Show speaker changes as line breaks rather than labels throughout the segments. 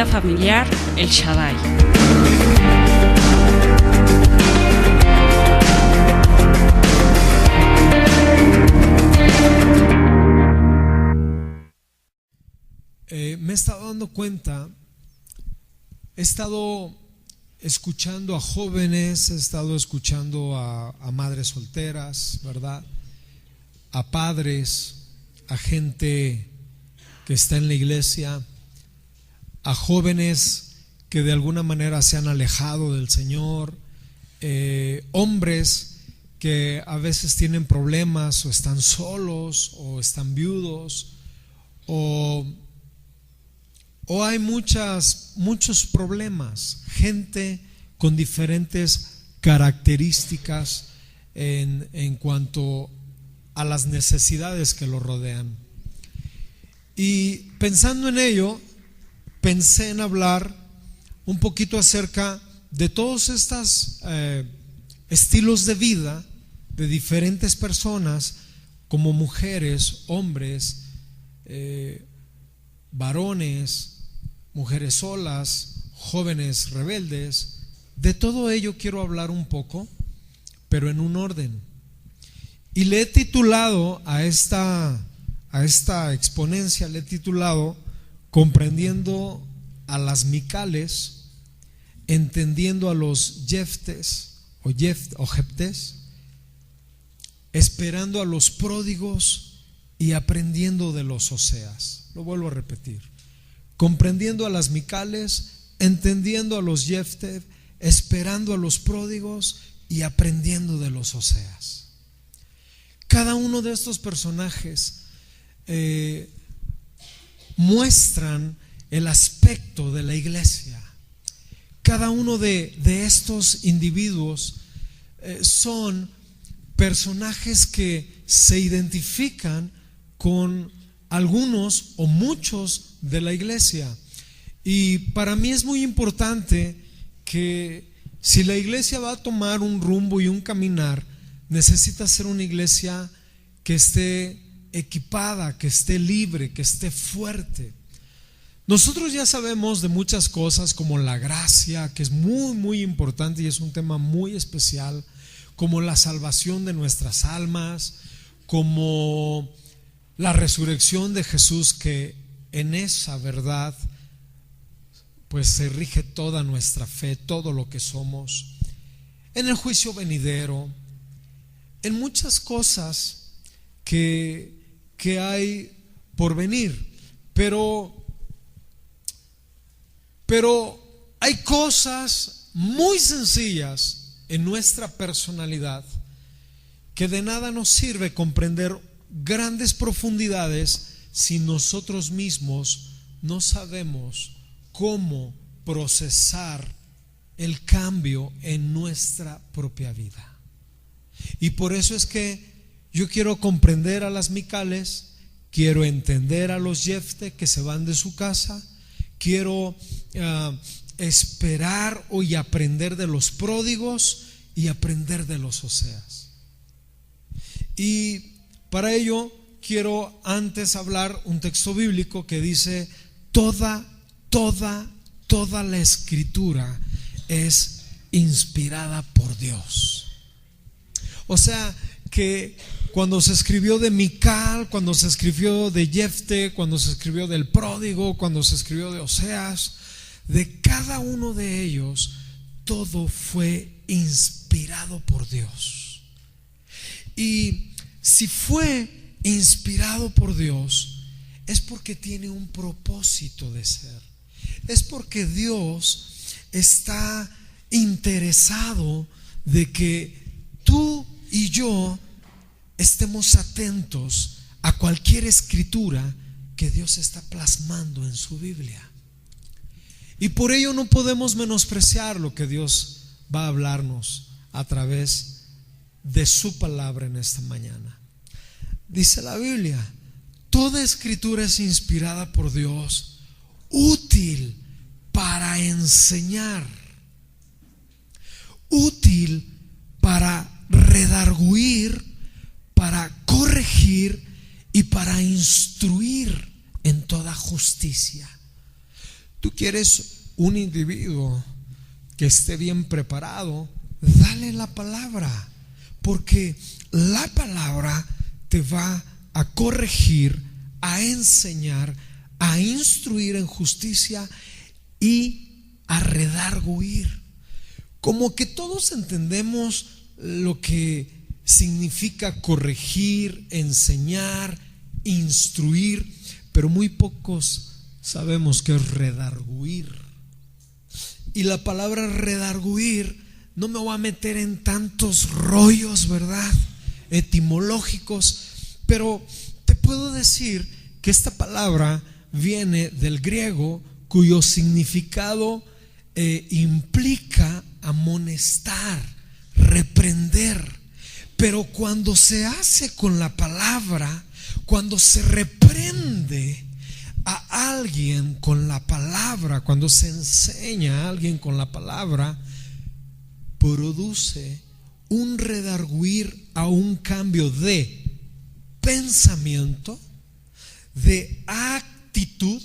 Tienda familiar El Shaddai.
Me he estado dando cuenta, he estado escuchando a jóvenes, he estado escuchando a madres solteras, ¿verdad? A padres, a gente que está en la iglesia, a jóvenes que de alguna manera se han alejado del Señor, hombres que a veces tienen problemas o están solos o están viudos o hay muchos problemas, gente con diferentes características en cuanto a las necesidades que lo rodean. Y pensando en ello, pensé en hablar un poquito acerca de todos estos estilos de vida de diferentes personas, como mujeres, hombres, varones, mujeres solas, jóvenes rebeldes. De todo ello quiero hablar un poco, pero en un orden. Y le he titulado a esta exponencia, le he titulado Comprendiendo a las Micales, entendiendo a los Jeftes o Jeftes, esperando a los pródigos y aprendiendo de los Oseas. Lo vuelvo a repetir: comprendiendo a las Micales, entendiendo a los Jeftes, esperando a los pródigos y aprendiendo de los Oseas. Cada uno de estos personajes muestran el aspecto de la iglesia. Cada uno de estos individuos son personajes que se identifican con algunos o muchos de la iglesia. Y para mí es muy importante que si la iglesia va a tomar un rumbo y un caminar, necesita ser una iglesia que esté equipada, que esté libre, que esté fuerte. Nosotros ya sabemos de muchas cosas, como la gracia, que es muy muy importante y es un tema muy especial, como la salvación de nuestras almas, como la resurrección de Jesús, que en esa verdad pues se rige toda nuestra fe, todo lo que somos, en el juicio venidero, en muchas cosas que hay por venir. Pero hay cosas muy sencillas en nuestra personalidad que de nada nos sirve comprender grandes profundidades si nosotros mismos no sabemos cómo procesar el cambio en nuestra propia vida. Y por eso es que yo quiero comprender a las Micales, quiero entender a los Jefte que se van de su casa, quiero esperar y aprender de los pródigos y aprender de los Oseas. Y para ello quiero antes hablar un texto bíblico que dice: toda la escritura es inspirada por Dios. O sea que cuando se escribió de Mical, cuando se escribió de Jefte, cuando se escribió del pródigo, cuando se escribió de Oseas, de cada uno de ellos, todo fue inspirado por Dios. Y si fue inspirado por Dios, es porque tiene un propósito de ser. Es porque Dios está interesado de que tú y yo estemos atentos a cualquier escritura que Dios está plasmando en su Biblia. Y por ello no podemos menospreciar lo que Dios va a hablarnos a través de su palabra en esta mañana. Dice la Biblia: toda escritura es inspirada por Dios, útil para enseñar, útil para redarguir, para corregir y para instruir en toda justicia. Tú quieres un individuo que esté bien preparado, dale la palabra, porque la palabra te va a corregir, a enseñar, a instruir en justicia y a redarguir. Como que todos entendemos lo que significa corregir, enseñar, instruir, pero muy pocos sabemos que es redarguir. Y la palabra redarguir, no me voy a meter en tantos rollos, ¿verdad?, etimológicos, pero te puedo decir que esta palabra viene del griego, cuyo significado implica amonestar, reprender. Pero cuando se hace con la palabra, cuando se reprende a alguien con la palabra, cuando se enseña a alguien con la palabra, produce un redarguir a un cambio de pensamiento, de actitud,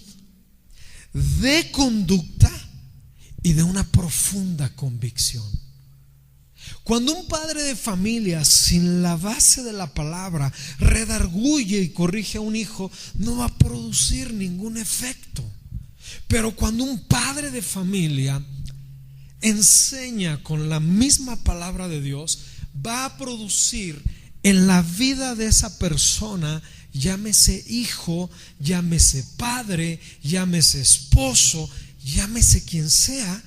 de conducta y de una profunda convicción. Cuando un padre de familia, sin la base de la palabra, redarguye y corrige a un hijo, no va a producir ningún efecto. Pero cuando un padre de familia enseña con la misma palabra de Dios, va a producir en la vida de esa persona, llámese hijo, llámese padre, llámese esposo, llámese quien sea,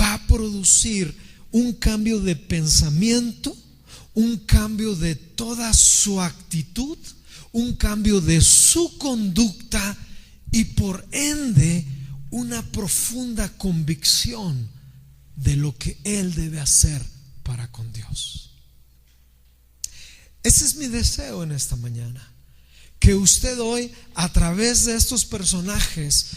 va a producir un cambio de pensamiento, un cambio de toda su actitud, un cambio de su conducta y por ende una profunda convicción de lo que él debe hacer para con Dios. Ese es mi deseo en esta mañana, que usted hoy, a través de estos personajes,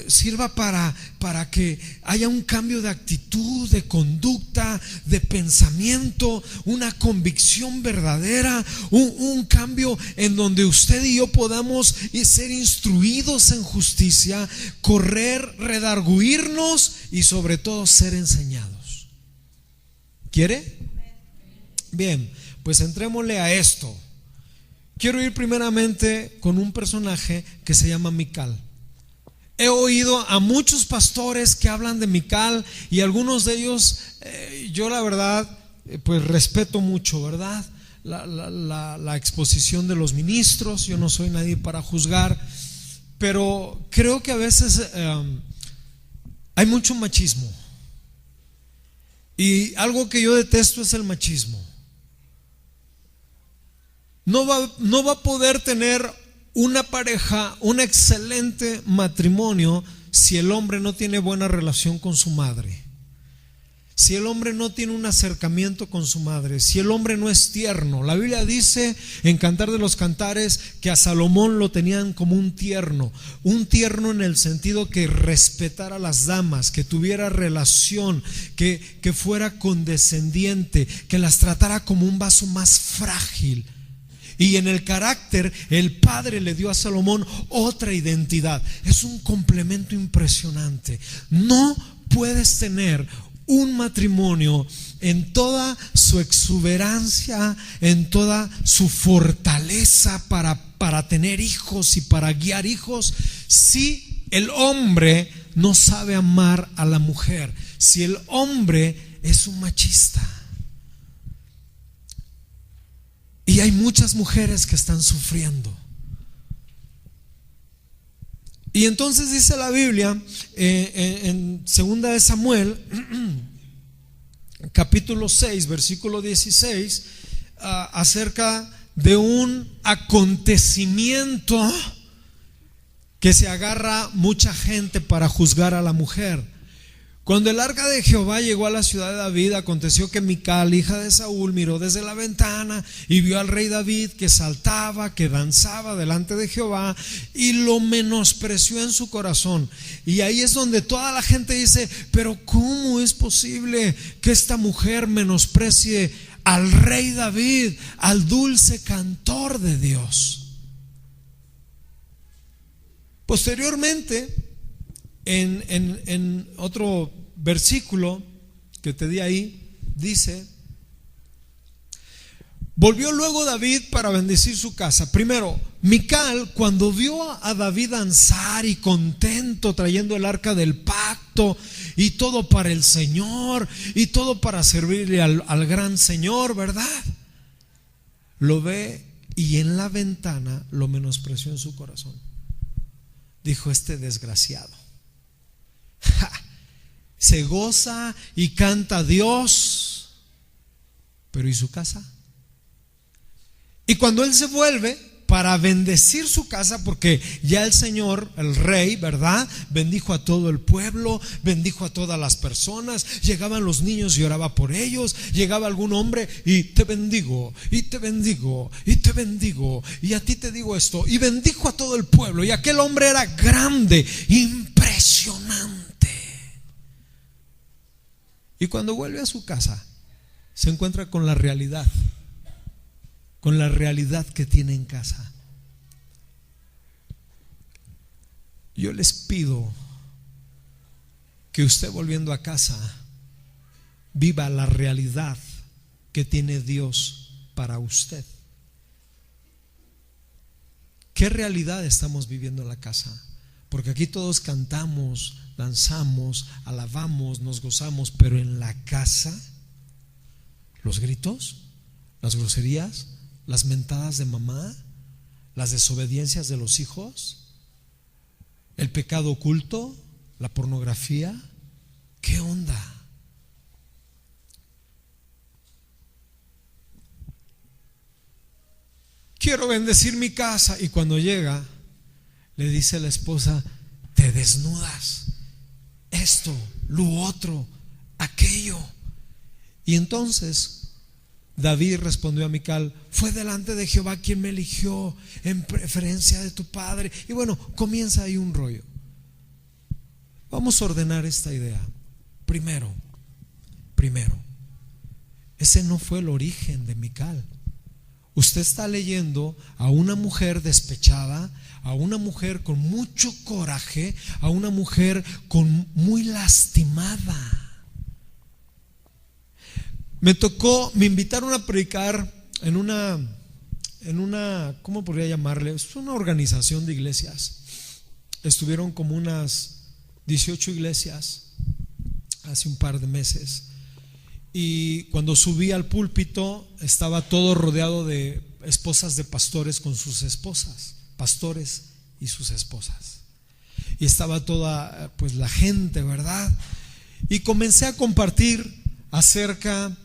sirva para que haya un cambio de actitud, de conducta, de pensamiento, una convicción verdadera, un cambio en donde usted y yo podamos ser instruidos en justicia, correr, redarguirnos y sobre todo ser enseñados. ¿Quiere? Bien, pues entrémosle a esto. Quiero ir primeramente con un personaje que se llama Mical. He oído a muchos pastores que hablan de Mical y algunos de ellos, yo la verdad, pues respeto mucho, ¿verdad?, la exposición de los ministros. Yo no soy nadie para juzgar, pero creo que a veces hay mucho machismo. Y algo que yo detesto es el machismo. No va a poder tener una pareja un excelente matrimonio si el hombre no tiene buena relación con su madre, si el hombre no tiene un acercamiento con su madre, si el hombre no es tierno. La Biblia dice en Cantar de los Cantares que a Salomón lo tenían como un tierno en el sentido que respetara a las damas, que tuviera relación, que fuera condescendiente, que las tratara como un vaso más frágil. Y en el carácter, el Padre le dio a Salomón otra identidad. Es un complemento impresionante. No puedes tener un matrimonio en toda su exuberancia, en toda su fortaleza para tener hijos y para guiar hijos, si el hombre no sabe amar a la mujer, si el hombre es un machista. Y hay muchas mujeres que están sufriendo. Y entonces dice la Biblia en 2 de Samuel capítulo 6 versículo 16 acerca de un acontecimiento que se agarra mucha gente para juzgar a la mujer. Cuando el arca de Jehová llegó a la ciudad de David, aconteció que Mical, hija de Saúl, miró desde la ventana y vio al rey David que saltaba, que danzaba delante de Jehová, y lo menospreció en su corazón. Y ahí es donde toda la gente dice: pero ¿cómo es posible que esta mujer menosprecie al rey David, al dulce cantor de Dios? Posteriormente, En otro versículo que te di ahí, dice: volvió luego David para bendecir su casa. Primero, Mical, cuando vio a David danzar y contento, trayendo el arca del pacto y todo para el Señor y todo para servirle al gran Señor, ¿verdad? Lo ve y en la ventana lo menospreció en su corazón. Dijo: este desgraciado se goza y canta a Dios, pero ¿y su casa? Y cuando él se vuelve para bendecir su casa, porque ya el Señor, el rey, ¿verdad?, bendijo a todo el pueblo, bendijo a todas las personas. Llegaban los niños y oraba por ellos. Llegaba algún hombre y te bendigo, y te bendigo, y te bendigo, y a ti te digo esto, y bendijo a todo el pueblo. Y aquel hombre era grande, impresionante. Y cuando vuelve a su casa, se encuentra con la realidad que tiene en casa. Yo les pido que usted, volviendo a casa, viva la realidad que tiene Dios para usted. ¿Qué realidad estamos viviendo en la casa? Porque aquí todos cantamos, danzamos, alabamos, nos gozamos, pero en la casa, los gritos, las groserías, las mentadas de mamá, las desobediencias de los hijos, el pecado oculto, la pornografía. ¿Qué onda? Quiero bendecir mi casa, y cuando llega le dice a la esposa: te desnudas, esto, lo otro, aquello. Y entonces David respondió a Mical: fue delante de Jehová quien me eligió en preferencia de tu padre. Y bueno, comienza ahí un rollo. Vamos a ordenar esta idea. Primero, ese no fue el origen de Mical. Usted está leyendo a una mujer despechada, a una mujer con mucho coraje, a una mujer muy lastimada. Me invitaron a predicar en una, ¿cómo podría llamarle? Es una organización de iglesias. Estuvieron como unas 18 iglesias hace un par de meses. Y cuando subí al púlpito, estaba todo rodeado de esposas de pastores con sus esposas, pastores y sus esposas. Y estaba toda, pues, la gente, ¿verdad? Y comencé a compartir acerca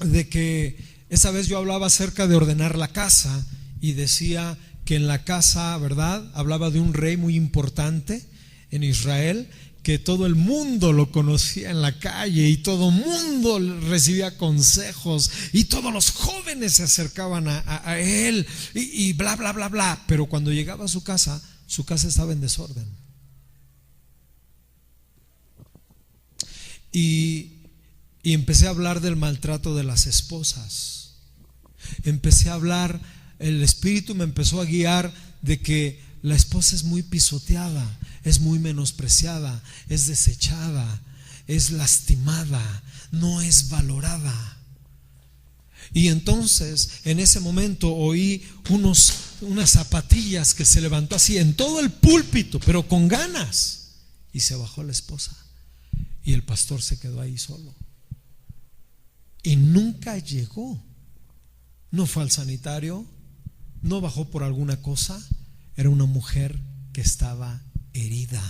de que esa vez yo hablaba acerca de ordenar la casa, y decía que en la casa, ¿verdad?, hablaba de un rey muy importante en Israel, que todo el mundo lo conocía en la calle y todo el mundo recibía consejos y todos los jóvenes se acercaban a él y bla, bla, bla, bla. Pero cuando llegaba a su casa estaba en desorden. Y empecé a hablar del maltrato de las esposas. Empecé a hablar, el Espíritu me empezó a guiar de que la esposa es muy pisoteada, es muy menospreciada, es desechada, es lastimada, no es valorada. Y entonces en ese momento oí unas zapatillas que se levantó así en todo el púlpito, pero con ganas, y se bajó la esposa y el pastor se quedó ahí solo. Y nunca llegó, no fue al sanitario, no bajó por alguna cosa. Era una mujer que estaba herida.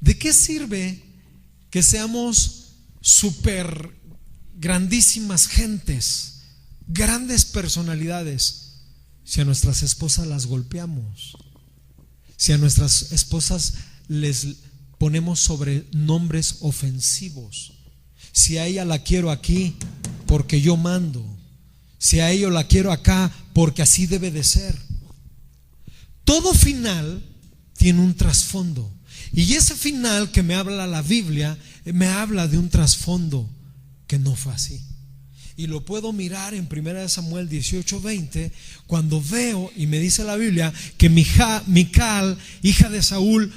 ¿De qué sirve que seamos súper grandísimas gentes, grandes personalidades, si a nuestras esposas las golpeamos, si a nuestras esposas les ponemos sobrenombres ofensivos, si a ella la quiero aquí porque yo mando, si a ella la quiero acá porque así debe de ser? Todo final tiene un trasfondo, y ese final que me habla la Biblia me habla de un trasfondo que no fue así. y lo puedo mirar en 1 Samuel 18:20, cuando veo y me dice la Biblia que Mical, hija de Saúl,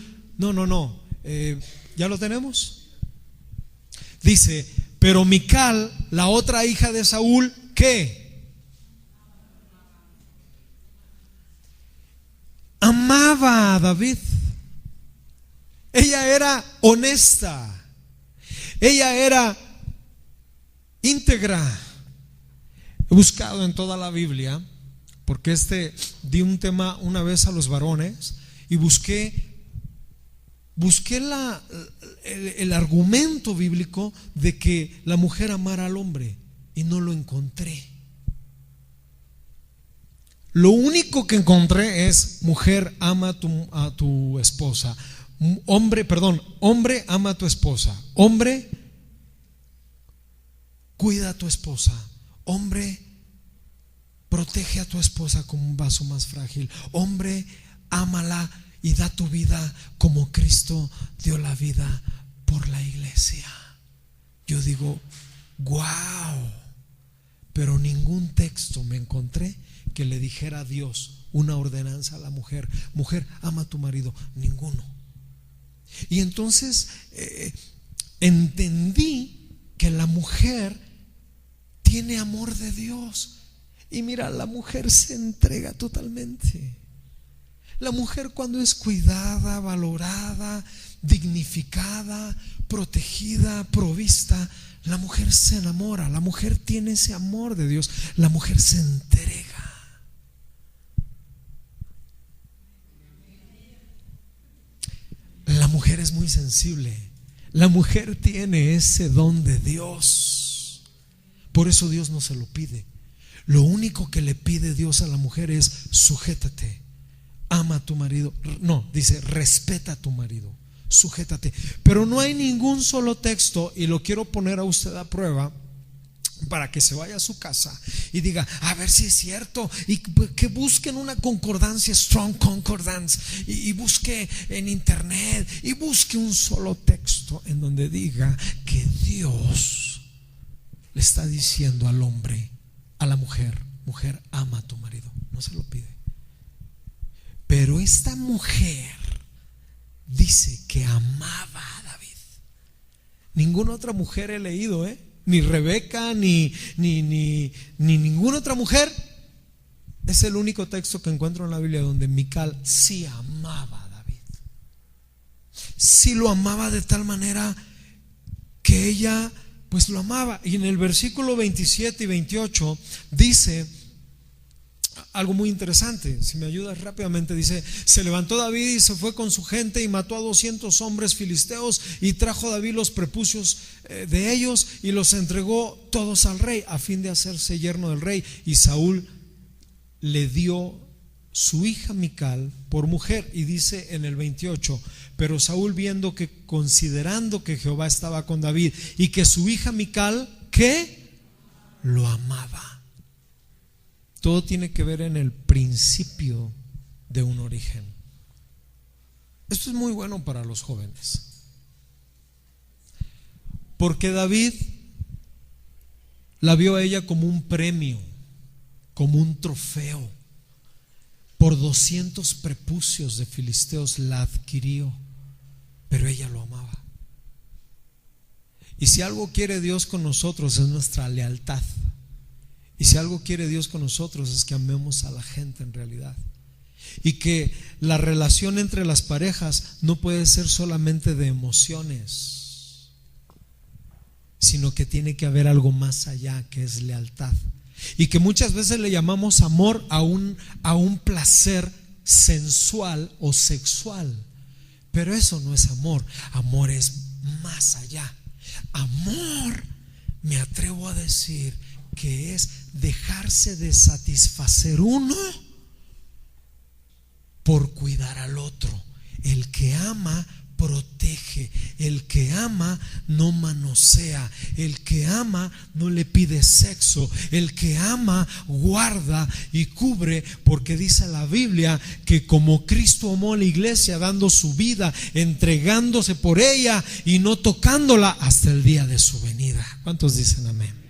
¿ya lo tenemos? Dice, pero Mical, la otra hija de Saúl, ¿qué? Amaba a David. Ella era honesta, ella era íntegra. He buscado en toda la Biblia, porque di un tema una vez a los varones y busqué el argumento bíblico de que la mujer amara al hombre y no lo encontré. Lo único que encontré es: mujer, ama a tu esposa. Hombre, ama a tu esposa. Hombre, cuida a tu esposa. Hombre, protege a tu esposa como un vaso más frágil. Hombre, ámala y da tu vida como Cristo dio la vida por la iglesia. Yo digo, wow, pero ningún texto me encontré que le dijera a Dios una ordenanza a la mujer: mujer, ama a tu marido. Ninguno. Y entonces entendí que la mujer tiene amor de Dios. Y mira, la mujer se entrega totalmente. La mujer, cuando es cuidada, valorada, dignificada, protegida, provista, la mujer se enamora. La mujer tiene ese amor de Dios. La mujer se entrega. La mujer es muy sensible. La mujer tiene ese don de Dios. Por eso Dios no se lo pide. Lo único que le pide Dios a la mujer es: sujétate, ama a tu marido. No, dice, respeta a tu marido, sujétate. Pero no hay ningún solo texto, y lo quiero poner a usted a prueba para que se vaya a su casa y diga, a ver si es cierto, y que busquen una concordancia, Strong Concordance, y busque en internet y busque un solo texto en donde diga que Dios le está diciendo al hombre, a la mujer: mujer, ama a tu marido. No se lo pide. Pero esta mujer dice que amaba a David. Ninguna otra mujer he leído, ni Rebeca, ni ninguna otra mujer. Es el único texto que encuentro en la Biblia donde Mical sí amaba a David. Sí lo amaba de tal manera que ella pues lo amaba. Y en el versículo 27 y 28 dice algo muy interesante. Si me ayudas rápidamente, dice: se levantó David y se fue con su gente y mató a 200 hombres filisteos, y trajo David los prepucios de ellos y los entregó todos al rey, a fin de hacerse yerno del rey. Y Saúl le dio su hija Mical por mujer. Y dice en el 28: pero Saúl, considerando que Jehová estaba con David y que su hija Mical, ¿qué? Lo amaba. Todo tiene que ver en el principio de un origen. Esto es muy bueno para los jóvenes, porque David la vio a ella como un premio, como un trofeo. Por 200 prepucios de filisteos la adquirió, pero ella lo amaba. Y si algo quiere Dios con nosotros es nuestra lealtad. Y si algo quiere Dios con nosotros es que amemos a la gente en realidad. Y que la relación entre las parejas no puede ser solamente de emociones, sino que tiene que haber algo más allá, que es lealtad. Y que muchas veces le llamamos amor a un placer sensual o sexual. Pero eso no es amor. Amor es más allá. Amor, me atrevo a decir, que es dejarse de satisfacer uno por cuidar al otro. El que ama protege, el que ama no manosea, el que ama no le pide sexo, el que ama guarda y cubre, porque dice la Biblia que como Cristo amó a la iglesia dando su vida, entregándose por ella y no tocándola hasta el día de su venida. ¿Cuántos dicen amén?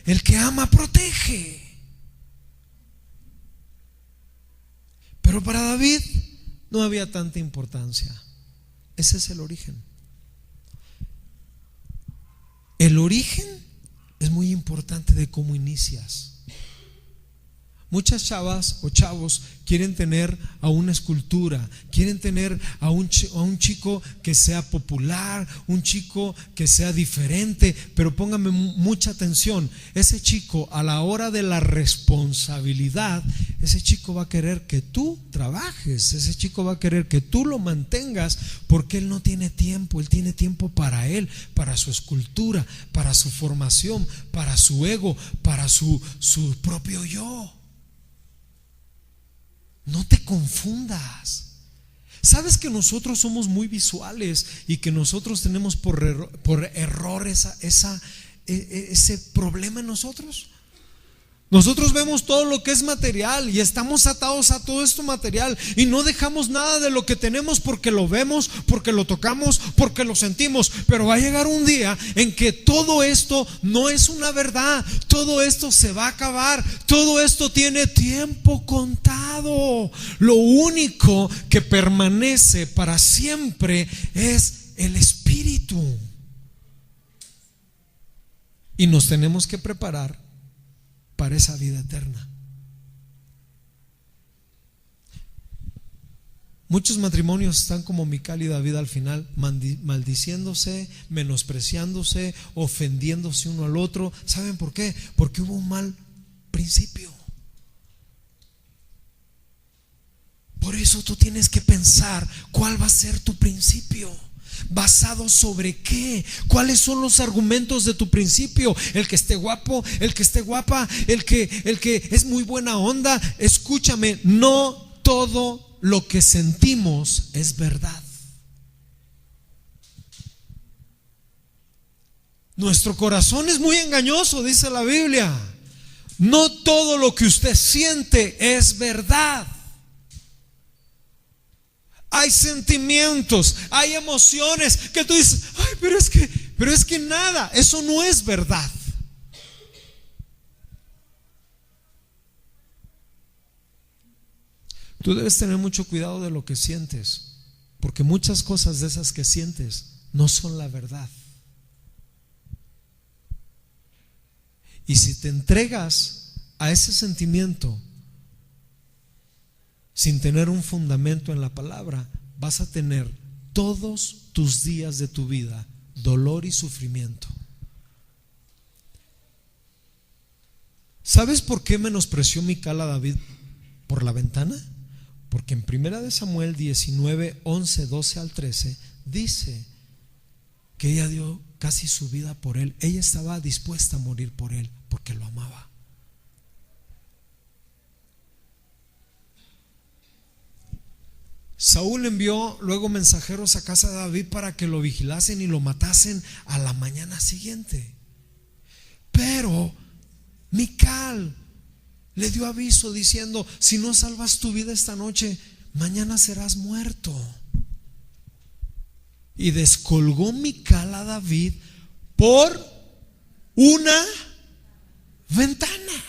El que ama protege. Pero para David no había tanta importancia. Ese es el origen. El origen es muy importante de cómo inicias. Muchas chavas o chavos quieren tener a una escultura, quieren tener a un chico que sea popular, un chico que sea diferente, pero póngame mucha atención, ese chico a la hora de la responsabilidad, ese chico va a querer que tú trabajes, ese chico va a querer que tú lo mantengas, porque él no tiene tiempo, él tiene tiempo para él, para su escultura, para su formación, para su ego, para su propio yo. No te confundas. Sabes que nosotros somos muy visuales y que nosotros tenemos por error ese problema en nosotros. Nosotros vemos todo lo que es material y estamos atados a todo esto material y no dejamos nada de lo que tenemos porque lo vemos, porque lo tocamos, porque lo sentimos. Pero va a llegar un día en que todo esto no es una verdad, todo esto se va a acabar, todo esto tiene tiempo contado. Lo único que permanece para siempre es el espíritu. Y nos tenemos que preparar para esa vida eterna. Muchos matrimonios están como Mical y David al final, maldiciéndose, menospreciándose, ofendiéndose uno al otro. ¿Saben por qué? Porque hubo un mal principio. Por eso tú tienes que pensar cuál va a ser tu principio. ¿Basado sobre qué? ¿Cuáles son los argumentos de tu principio? El que esté guapo, el que esté guapa, el que es muy buena onda. Escúchame, no todo lo que sentimos es verdad. Nuestro corazón es muy engañoso, dice la Biblia. No todo lo que usted siente es verdad. Hay sentimientos, hay emociones que tú dices, ay, pero es que nada, eso no es verdad. Tú debes tener mucho cuidado de lo que sientes, porque muchas cosas de esas que sientes no son la verdad. Y si te entregas a ese sentimiento sin tener un fundamento en la palabra, vas a tener todos tus días de tu vida dolor y sufrimiento. ¿Sabes por qué menospreció Mical a David por la ventana? Porque en 1 Samuel 19, 11, 12 al 13 dice que ella dio casi su vida por él. Ella estaba dispuesta a morir por él porque lo amaba. Saúl envió luego mensajeros a casa de David para que lo vigilasen y lo matasen a la mañana siguiente. Pero Mical le dio aviso diciendo: si no salvas tu vida esta noche, mañana serás muerto. Y descolgó Mical a David por una ventana,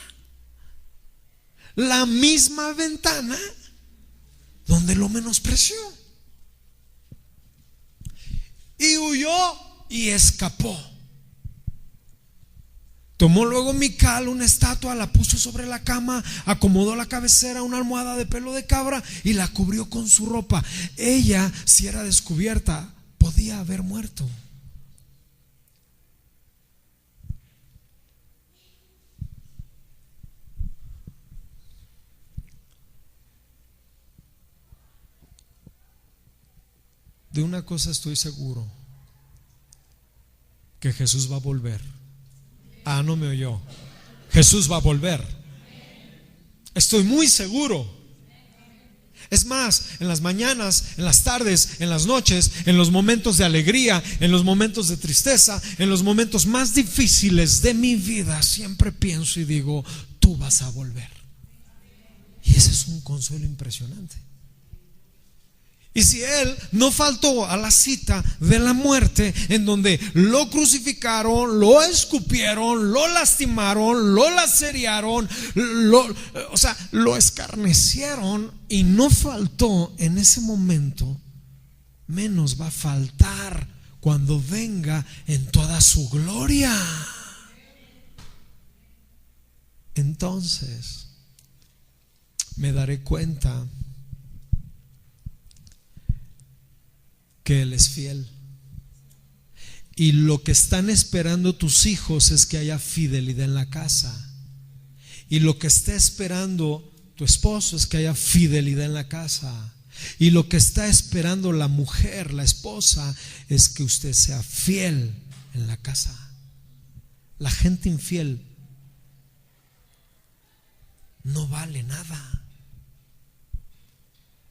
la misma ventana donde lo menospreció, y huyó y escapó. Tomó luego Mical una estatua, la puso sobre la cama, acomodó la cabecera, una almohada de pelo de cabra y la cubrió con su ropa. Ella, si era descubierta, podía haber muerto. De una cosa estoy seguro, que Jesús va a volver. Ah, no me oyó. Jesús va a volver. Estoy muy seguro. Es más, en las mañanas, en las tardes, en las noches, en los momentos de alegría, en los momentos de tristeza, en los momentos más difíciles de mi vida, siempre pienso y digo: tú vas a volver. Y ese es un consuelo impresionante. Y si él no faltó a la cita de la muerte, en donde lo crucificaron, lo escupieron, lo lastimaron, lo laceraron, lo escarnecieron, y no faltó en ese momento, menos va a faltar cuando venga en toda su gloria. Entonces me daré cuenta que Él es fiel. Y lo que están esperando tus hijos es que haya fidelidad en la casa. Y lo que está esperando tu esposo es que haya fidelidad en la casa. Y lo que está esperando la mujer, la esposa, es que usted sea fiel en la casa. La gente infiel no vale nada.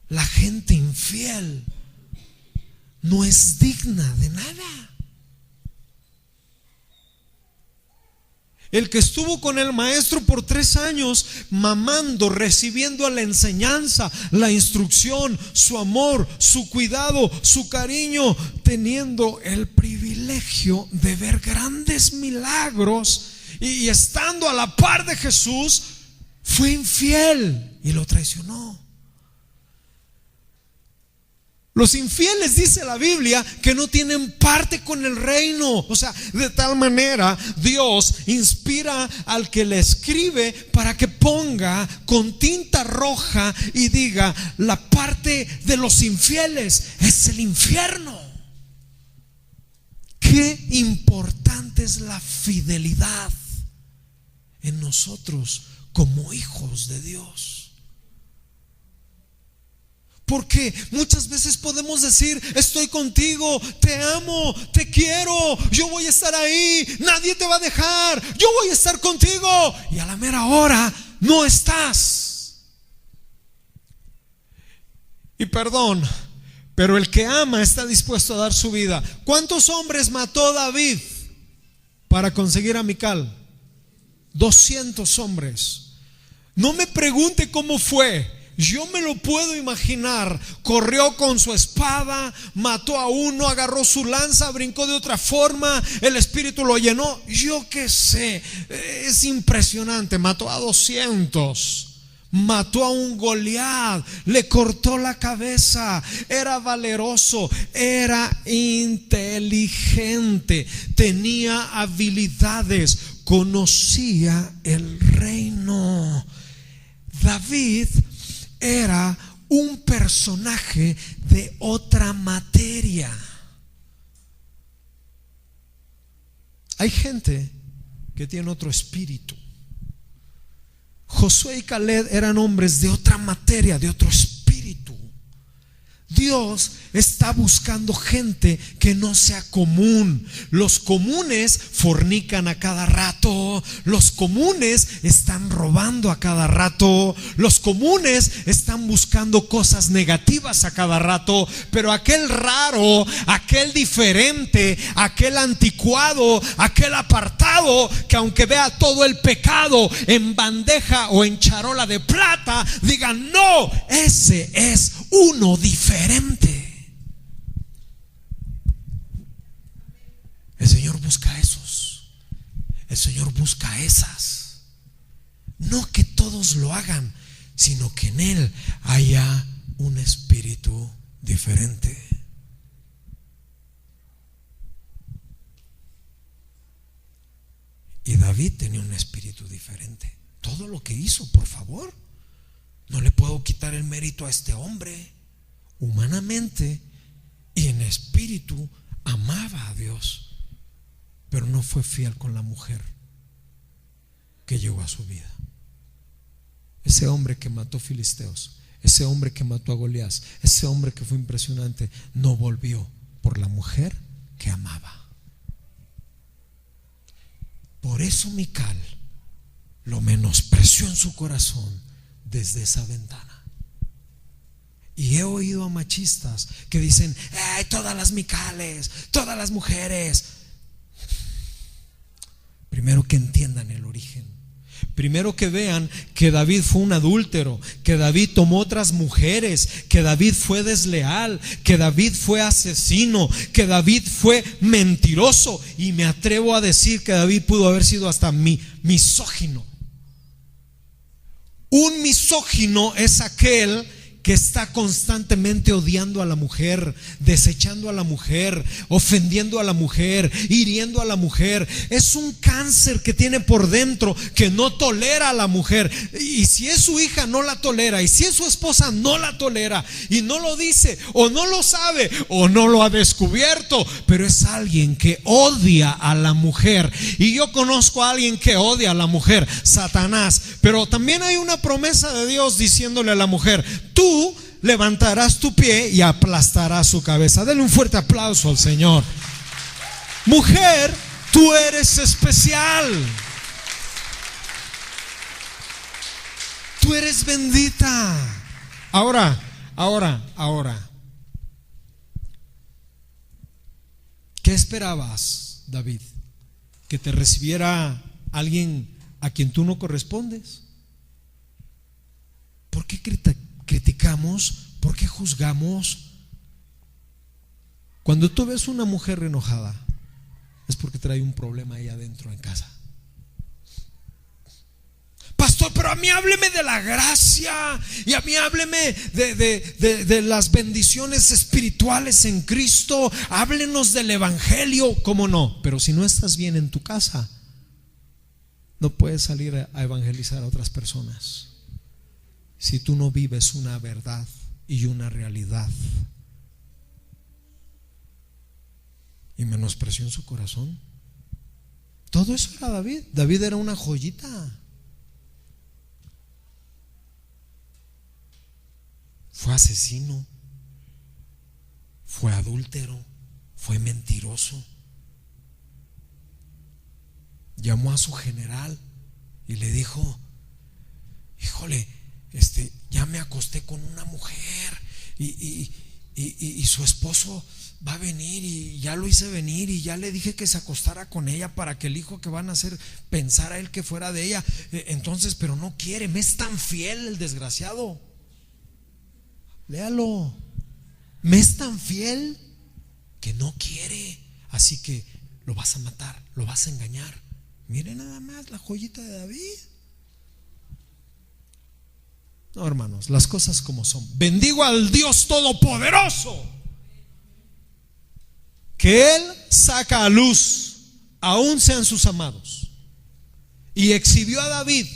La gente infiel no es digna de nada. El que estuvo con el maestro por 3 años, mamando, recibiendo la enseñanza, la instrucción, su amor, su cuidado, su cariño, teniendo el privilegio de ver grandes milagros y estando a la par de Jesús, fue infiel y lo traicionó. Los infieles, dice la Biblia, que no tienen parte con el reino. O sea, de tal manera Dios inspira al que le escribe para que ponga con tinta roja y diga: la parte de los infieles es el infierno. Qué importante es la fidelidad en nosotros como hijos de Dios. Porque muchas veces podemos decir: estoy contigo, te amo, te quiero, yo voy a estar ahí, nadie te va a dejar, yo voy a estar contigo. Y a la mera hora no estás. Y perdón, pero el que ama está dispuesto a dar su vida. ¿Cuántos hombres mató David para conseguir a Mical? 200 hombres. No me pregunte cómo fue. Yo me lo puedo imaginar. Corrió con su espada, mató a uno, agarró su lanza, brincó de otra forma, el espíritu lo llenó. Yo qué sé, es impresionante. Mató a 200, mató a un Goliat, le cortó la cabeza. Era valeroso, era inteligente, tenía habilidades, conocía el reino. David era un personaje de otra materia. Hay gente que tiene otro espíritu. Josué y Caleb eran hombres de otra materia, de otro espíritu. Dios está buscando gente que no sea común. Los comunes fornican a cada rato. Los comunes están robando a cada rato. Los comunes están buscando cosas negativas a cada rato. Pero aquel raro, aquel diferente, aquel anticuado, aquel apartado, que aunque vea todo el pecado en bandeja o en charola de plata, diga: no, ese es uno diferente. El Señor busca a esos. El Señor busca a esas. No que todos lo hagan, sino que en Él haya un espíritu diferente. Y David tenía un espíritu diferente. Todo lo que hizo, por favor, no le puedo quitar el mérito a este hombre. Humanamente y en espíritu amaba a Dios, pero no fue fiel con la mujer que llegó a su vida. Ese hombre que mató filisteos, ese hombre que mató a Goliat, ese hombre que fue impresionante, no volvió por la mujer que amaba. Por eso Mical lo menospreció en su corazón desde esa ventana. Y he oído a machistas que dicen: todas las Micales, todas las mujeres. Primero, que entiendan el origen. Primero que vean que David fue un adúltero, que David tomó otras mujeres, que David fue desleal, que David fue asesino, que David fue mentiroso. Y me atrevo a decir que David pudo haber sido hasta misógino. Un misógino es aquel que está constantemente odiando a la mujer, desechando a la mujer, ofendiendo a la mujer, hiriendo a la mujer. Es un cáncer que tiene por dentro, que no tolera a la mujer. Y si es su hija, no la tolera. Y si es su esposa, no la tolera. Y no lo dice, o no lo sabe, o no lo ha descubierto. Pero es alguien que odia a la mujer. Y yo conozco a alguien que odia a la mujer, Satanás. Pero también hay una promesa de Dios diciéndole a la mujer: tú levantarás tu pie y aplastarás su cabeza. Denle un fuerte aplauso al Señor. Mujer, tú eres especial. Tú eres bendita. Ahora. ¿Qué esperabas, David? ¿Que te recibiera alguien a quien tú no correspondes? ¿Por qué criticamos? ¿Por qué juzgamos? Cuando tú ves una mujer enojada, es porque trae un problema ahí adentro en casa. Pastor, pero a mí hábleme de la gracia, y a mí hábleme de las bendiciones espirituales en Cristo. Háblenos del evangelio. ¿Cómo no? Pero si no estás bien en tu casa, no puedes salir a evangelizar a otras personas si tú no vives una verdad y una realidad. Y menospreció en su corazón. Todo eso era David. David era una joyita. Fue asesino, fue adúltero, fue mentiroso. Llamó a su general y le dijo: híjole, ya me acosté con una mujer y su esposo va a venir, y ya lo hice venir, y ya le dije que se acostara con ella para que el hijo que van a hacer pensara él que fuera de ella. Entonces, pero no quiere, me es tan fiel el desgraciado. Léalo. Me es tan fiel que no quiere, así que lo vas a matar, lo vas a engañar. Mire nada más la joyita de David. No, hermanos, las cosas como son. Bendigo al Dios Todopoderoso, que Él saca a luz, aún sean sus amados. Y exhibió a David,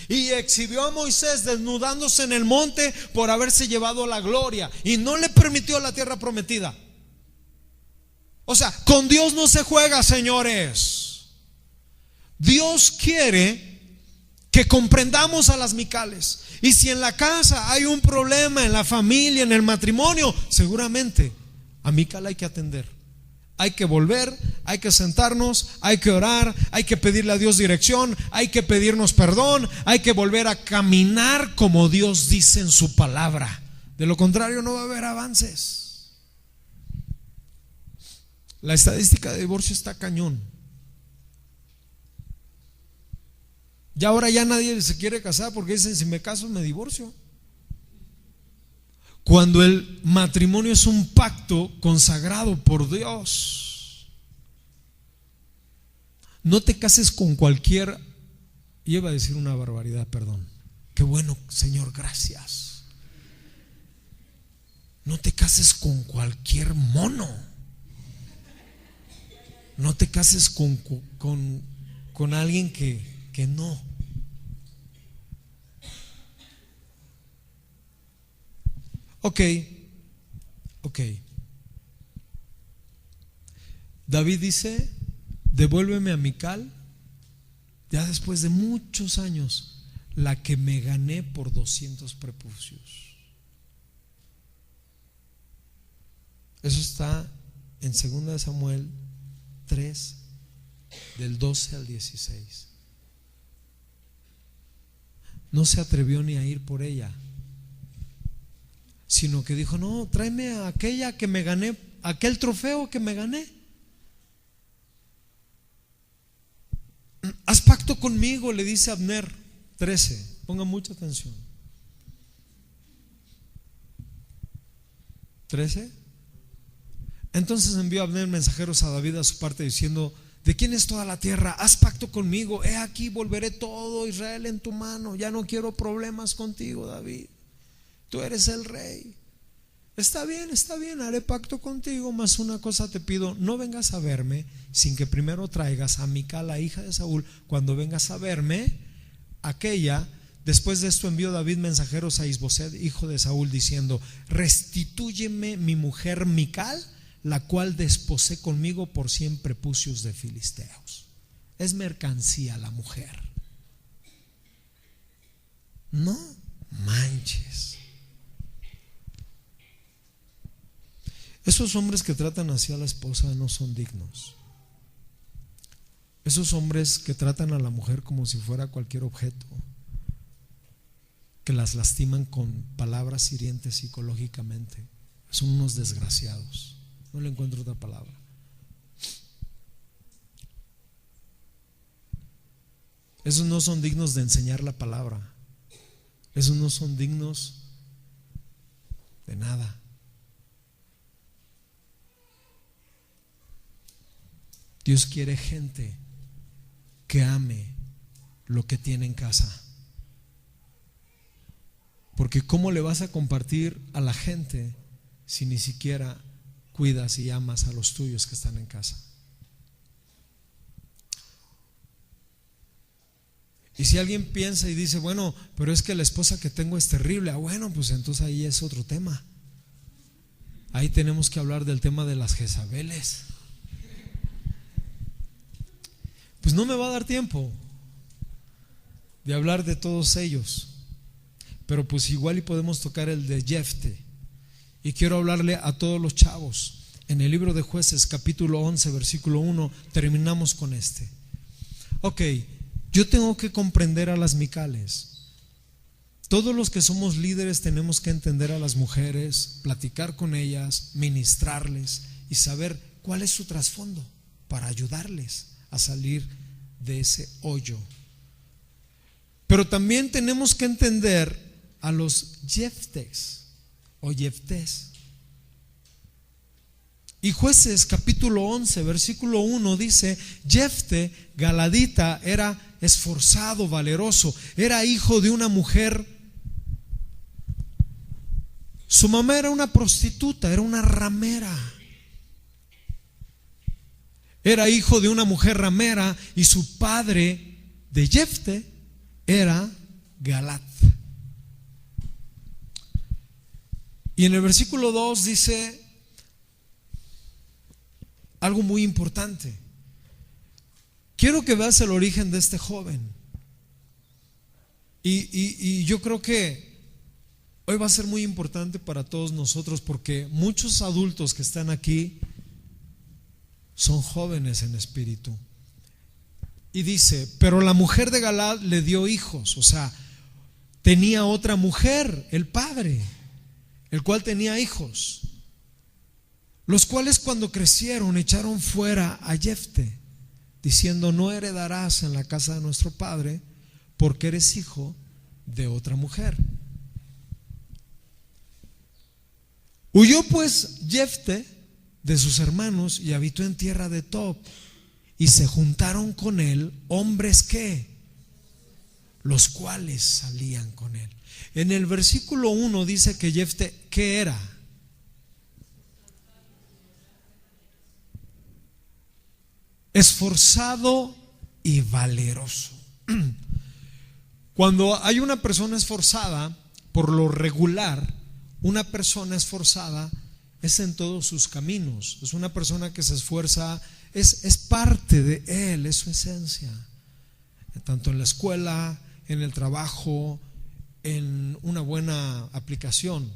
y exhibió a Moisés desnudándose en el monte por haberse llevado la gloria, y no le permitió la tierra prometida. O sea, con Dios no se juega, señores. Dios quiere que comprendamos a las Micales. Y si en la casa hay un problema, en la familia, en el matrimonio, seguramente a Mical hay que atender. Hay que volver, hay que sentarnos, hay que orar, hay que pedirle a Dios dirección, hay que pedirnos perdón, hay que volver a caminar como Dios dice en su palabra. De lo contrario, no va a haber avances. La estadística de divorcio está cañón. Ya ahora ya nadie se quiere casar porque dicen: si me caso me divorcio. Cuando el matrimonio es un pacto consagrado por Dios. No te cases con cualquier, iba a decir una barbaridad, perdón. Qué bueno, Señor, gracias. No te cases con cualquier mono. No te cases con alguien que no. Ok. David dice: devuélveme a Mical, ya después de muchos años, la que me gané por 200 prepucios. Eso está en 2 Samuel 3, del 12 al 16. No se atrevió ni a ir por ella, sino que dijo: no, tráeme a aquella que me gané, aquel trofeo que me gané. Haz pacto conmigo, le dice Abner. 13, pongan mucha atención. 13. Entonces envió Abner mensajeros a David a su parte diciendo: ¿de quién es toda la tierra? Haz pacto conmigo. He aquí, volveré todo Israel en tu mano. Ya no quiero problemas contigo, David. Tú eres el rey. Está bien, haré pacto contigo, mas una cosa te pido: no vengas a verme sin que primero traigas a Mical, la hija de Saúl. Cuando vengas a verme, aquella. Después de esto envió David mensajeros a Isboset, hijo de Saúl, diciendo: restitúyeme mi mujer Mical, la cual desposé conmigo por 100 prepucios de filisteos. Es mercancía la mujer. No manches. Esos hombres que tratan así a la esposa no son dignos. Esos hombres que tratan a la mujer como si fuera cualquier objeto, que las lastiman con palabras hirientes psicológicamente, son unos desgraciados. No le encuentro otra palabra. Esos no son dignos de enseñar la palabra. Esos no son dignos de nada. Dios quiere gente que ame lo que tiene en casa. Porque ¿cómo le vas a compartir a la gente si ni siquiera cuidas y amas a los tuyos que están en casa? Y si alguien piensa y dice: bueno, pero es que la esposa que tengo es terrible. Bueno, pues entonces ahí es otro tema. Ahí tenemos que hablar del tema de las Jezabeles. Pues no me va a dar tiempo de hablar de todos ellos, pero pues igual y podemos tocar el de Jefte. Y quiero hablarle a todos los chavos. En el libro de Jueces, capítulo 11, versículo 1, terminamos con este. Ok, yo tengo que comprender a las Micales. Todos los que somos líderes tenemos que entender a las mujeres, platicar con ellas, ministrarles y saber cuál es su trasfondo para ayudarles a salir de ese hoyo. Pero también tenemos que entender a los Jeftes o Jeftés. Y Jueces capítulo 11 versículo 1 dice: Jefte galadita era esforzado, valeroso, era hijo de una mujer. Su mamá era una prostituta, era una ramera. Era hijo de una mujer ramera y su padre de Jefte era Galat. Y en el versículo 2 dice algo muy importante. Quiero que veas el origen de este joven. Y yo creo que hoy va a ser muy importante para todos nosotros, porque muchos adultos que están aquí son jóvenes en espíritu. Y dice: pero la mujer de Galad le dio hijos. O sea, tenía otra mujer, el padre, el cual tenía hijos, los cuales cuando crecieron echaron fuera a Jefte, diciendo: no heredarás en la casa de nuestro padre, porque eres hijo de otra mujer. Huyó pues Jefte de sus hermanos y habitó en tierra de Tob, y se juntaron con él hombres que, los cuales salían con él. En el versículo 1 dice que Jefte, ¿qué era? Esforzado y valeroso. Cuando hay una persona esforzada, por lo regular, una persona esforzada es en todos sus caminos. Es una persona que se esfuerza, es parte de él, es su esencia. Tanto en la escuela, en el trabajo, en una buena aplicación.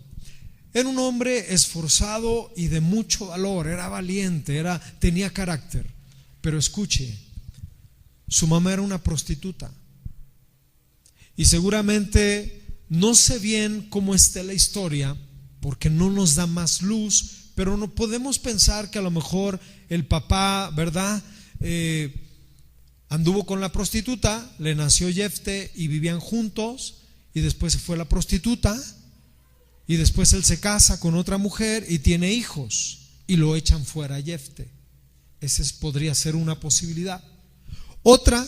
Era un hombre esforzado y de mucho valor, era valiente, tenía carácter. Pero escuche, su mamá era una prostituta. Y seguramente no sé bien cómo esté la historia, porque no nos da más luz, pero no podemos pensar que a lo mejor el papá, ¿verdad? Anduvo con la prostituta, le nació Jefté y vivían juntos, y después se fue la prostituta, y después él se casa con otra mujer y tiene hijos, y lo echan fuera a Jefté. Esa podría ser una posibilidad. Otra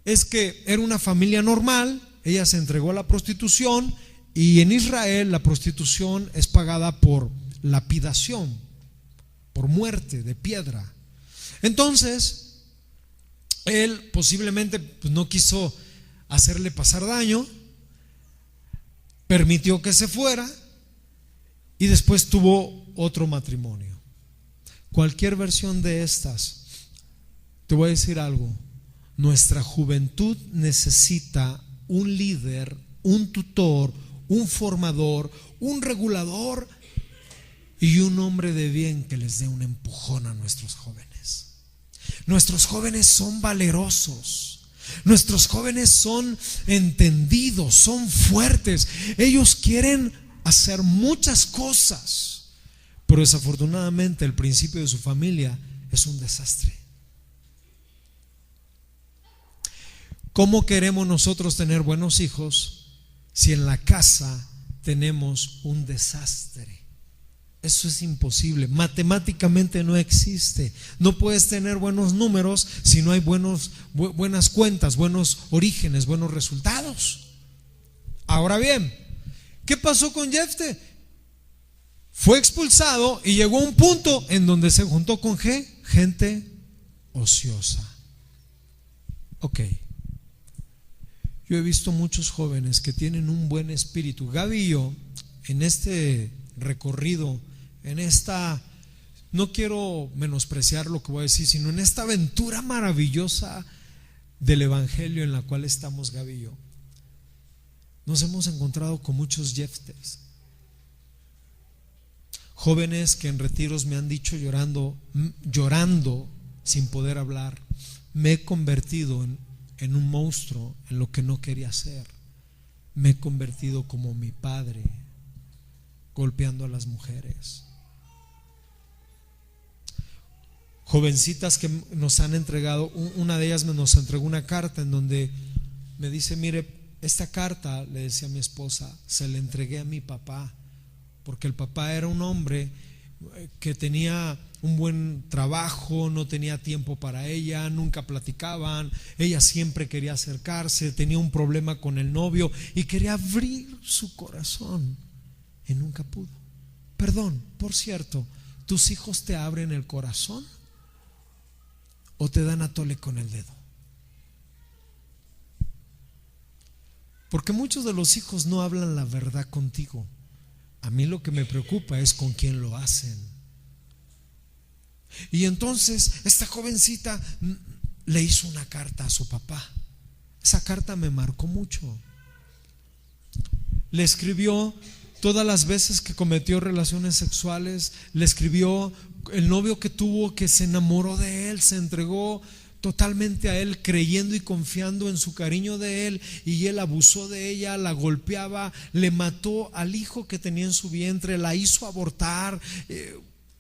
es que era una familia normal, ella se entregó a la prostitución, y en Israel la prostitución es pagada por lapidación, por muerte de piedra. Entonces él posiblemente no quiso hacerle pasar daño, permitió que se fuera y después tuvo otro matrimonio. Cualquier versión de estas, te voy a decir algo: nuestra juventud necesita un líder, un tutor, un formador, un regulador y un hombre de bien que les dé un empujón a nuestros jóvenes. Nuestros jóvenes son valerosos, nuestros jóvenes son entendidos, son fuertes. Ellos quieren hacer muchas cosas, pero desafortunadamente el principio de su familia es un desastre. ¿Cómo queremos nosotros tener buenos hijos si en la casa tenemos un desastre? Eso es imposible, matemáticamente no existe. No puedes tener buenos números si no hay buenas cuentas, buenos orígenes, buenos resultados. Ahora bien, ¿qué pasó con Jefté? Fue expulsado y llegó a un punto en donde se juntó con gente ociosa. Ok, yo he visto muchos jóvenes que tienen un buen espíritu. Gaby y yo, en este recorrido, no quiero menospreciar lo que voy a decir, sino en esta aventura maravillosa del evangelio en la cual estamos Gaby y yo, nos hemos encontrado con muchos Jeftés, jóvenes que en retiros me han dicho llorando sin poder hablar: me he convertido en un monstruo en lo que no quería ser, me he convertido como mi padre, golpeando a las mujeres. Jovencitas que nos han entregado, una de ellas nos entregó una carta en donde me dice: mire, esta carta, le decía a mi esposa, se la entregué a mi papá, porque el papá era un hombre que tenía un buen trabajo, no tenía tiempo para ella, nunca platicaban, ella siempre quería acercarse, tenía un problema con el novio y quería abrir su corazón y nunca pudo. Perdón, por cierto, ¿tus hijos te abren el corazón o te dan a tole con el dedo? Porque muchos de los hijos no hablan la verdad contigo. A mí lo que me preocupa es con quién lo hacen. Y entonces esta jovencita le hizo una carta a su papá. Esa carta me marcó mucho. Le escribió todas las veces que cometió relaciones sexuales, le escribió el novio que tuvo, que se enamoró de él, se entregó totalmente a él, creyendo y confiando en su cariño de él, y él abusó de ella, la golpeaba, le mató al hijo que tenía en su vientre, la hizo abortar,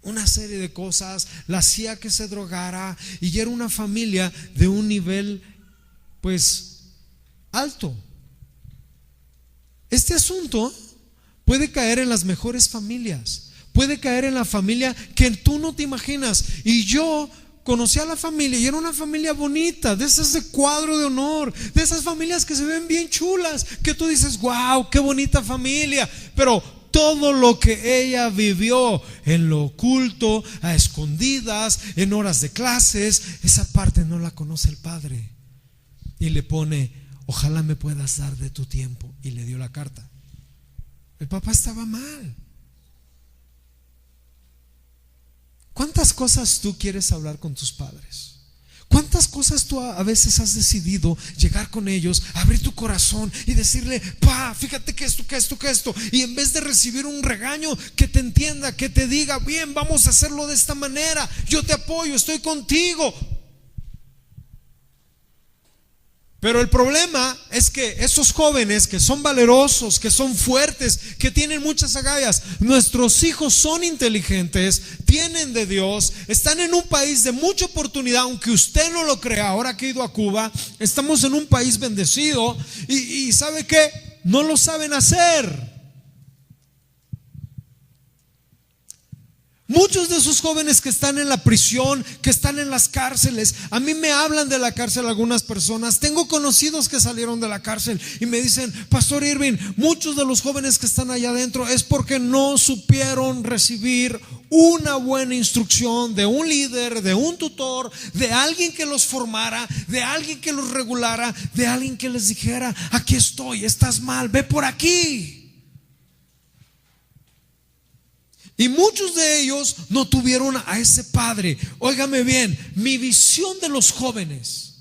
una serie de cosas, la hacía que se drogara, y era una familia de un nivel pues alto. Este asunto puede caer en las mejores familias, puede caer en la familia que tú no te imaginas. Y yo conocí a la familia y era una familia bonita, de esas de cuadro de honor, de esas familias que se ven bien chulas, que tú dices: wow, qué bonita familia. Pero todo lo que ella vivió en lo oculto, a escondidas, en horas de clases, esa parte no la conoce el padre. Y le pone: ojalá me puedas dar de tu tiempo. Y le dio la carta. El papá estaba mal. ¿Cuántas cosas tú quieres hablar con tus padres? ¿Cuántas cosas tú a veces has decidido llegar con ellos, abrir tu corazón y decirle: pa, fíjate que esto, y en vez de recibir un regaño, que te entienda, que te diga: bien, vamos a hacerlo de esta manera, yo te apoyo, estoy contigo? Pero el problema es que esos jóvenes que son valerosos, que son fuertes, que tienen muchas agallas, nuestros hijos son inteligentes, tienen de Dios, están en un país de mucha oportunidad, aunque usted no lo crea. Ahora que he ido a Cuba, estamos en un país bendecido y ¿sabe qué? No lo saben hacer. Muchos de esos jóvenes que están en la prisión, que están en las cárceles, a mí me hablan de la cárcel algunas personas. Tengo conocidos que salieron de la cárcel y me dicen: Pastor Irving, muchos de los jóvenes que están allá adentro es porque no supieron recibir una buena instrucción de un líder, de un tutor, de alguien que los formara, de alguien que los regulara, de alguien que les dijera: aquí estoy, estás mal, ve por aquí. Y muchos de ellos no tuvieron a ese padre. Óigame bien, mi visión de los jóvenes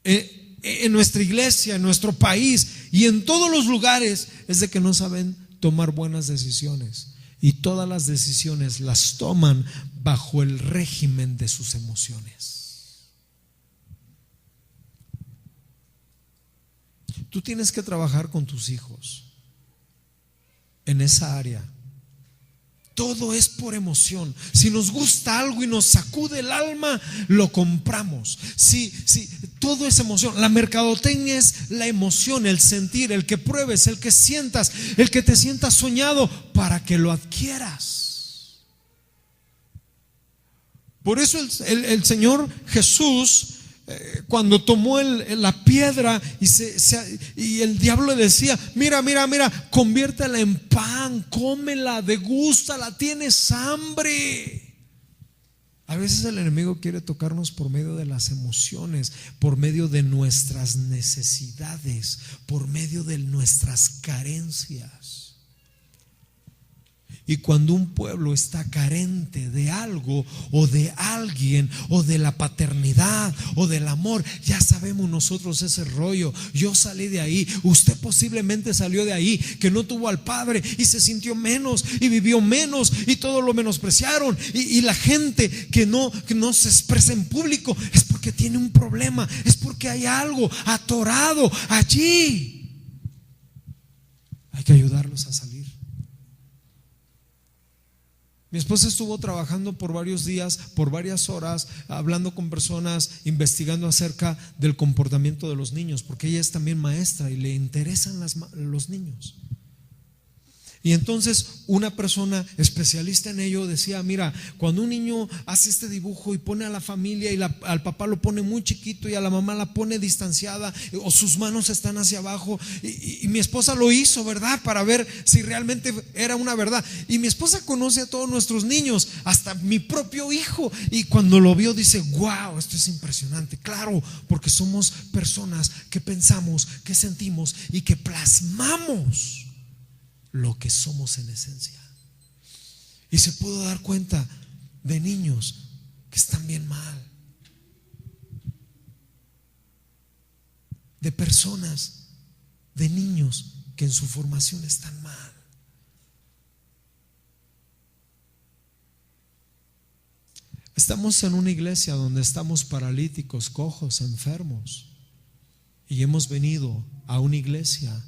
en nuestra iglesia, en nuestro país y en todos los lugares es de que no saben tomar buenas decisiones. Y todas las decisiones las toman bajo el régimen de sus emociones. Tú tienes que trabajar con tus hijos en esa área. Todo es por emoción. Si nos gusta algo y nos sacude el alma, lo compramos. Si todo es emoción. La mercadotecnia es la emoción, el sentir, el que pruebes, el que sientas, el que te sientas soñado para que lo adquieras. Por eso el Señor Jesús, cuando tomó la piedra y el diablo le decía: mira, conviértela en pan, cómela, degústala, tienes hambre. A veces el enemigo quiere tocarnos por medio de las emociones, por medio de nuestras necesidades, por medio de nuestras carencias. Y cuando un pueblo está carente de algo o de alguien o de la paternidad o del amor, ya sabemos nosotros ese rollo. Yo salí de ahí, usted posiblemente salió de ahí, que no tuvo al padre y se sintió menos y vivió menos y todo lo menospreciaron. Y la gente que no se expresa en público es porque tiene un problema, es porque hay algo atorado allí. Hay que ayudarlos a salir. Mi esposa estuvo trabajando por varios días, por varias horas, hablando con personas, investigando acerca del comportamiento de los niños, porque ella es también maestra y le interesan los niños. Y entonces una persona especialista en ello decía: mira, cuando un niño hace este dibujo y pone a la familia y al papá lo pone muy chiquito y a la mamá la pone distanciada o sus manos están hacia abajo, y mi esposa lo hizo, ¿verdad? Para ver si realmente era una verdad. Y mi esposa conoce a todos nuestros niños, hasta mi propio hijo, y cuando lo vio dice: wow, esto es impresionante. Claro, porque somos personas que pensamos, que sentimos y que plasmamos lo que somos en esencia. Y se pudo dar cuenta de niños que están bien mal, de personas, de niños que en su formación están mal. Estamos en una iglesia donde estamos paralíticos, cojos, enfermos, y hemos venido a una iglesia.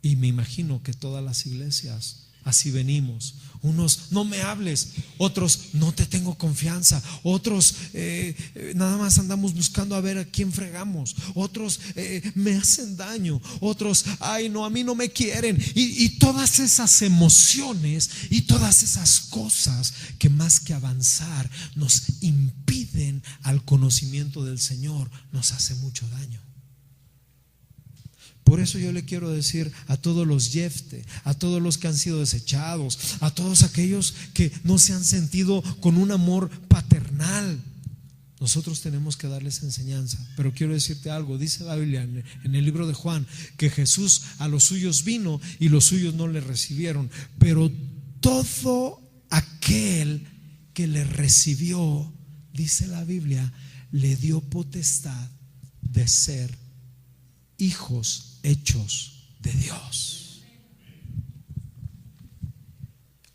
Y me imagino que todas las iglesias así venimos. Unos: no me hables. Otros: no te tengo confianza. Otros: nada más andamos buscando a ver a quién fregamos. Otros: me hacen daño. Otros: ay no, a mí no me quieren. Y todas esas emociones y todas esas cosas que más que avanzar nos impiden al conocimiento del Señor, nos hace mucho daño. Por eso yo le quiero decir a todos los Jefte, a todos los que han sido desechados, a todos aquellos que no se han sentido con un amor paternal, nosotros tenemos que darles enseñanza. Pero quiero decirte algo: dice la Biblia en el libro de Juan que Jesús a los suyos vino y los suyos no le recibieron, pero todo aquel que le recibió, dice la Biblia, le dio potestad de ser hijos hechos de Dios.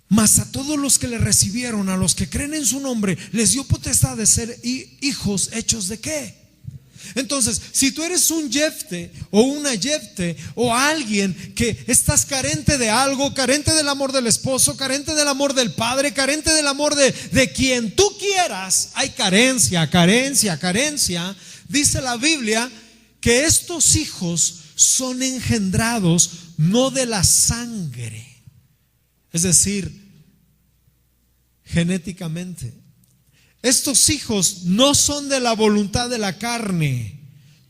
Mas a todos los que le recibieron, a los que creen en su nombre, les dio potestad de ser hijos hechos de ¿qué? Entonces, si tú eres un Jefte o una Jefte o alguien que estás carente de algo, carente del amor del esposo, carente del amor del padre, carente del amor de quien tú quieras, hay carencia. Dice la Biblia que estos hijos son engendrados no de la sangre, es decir, genéticamente. Estos hijos no son de la voluntad de la carne.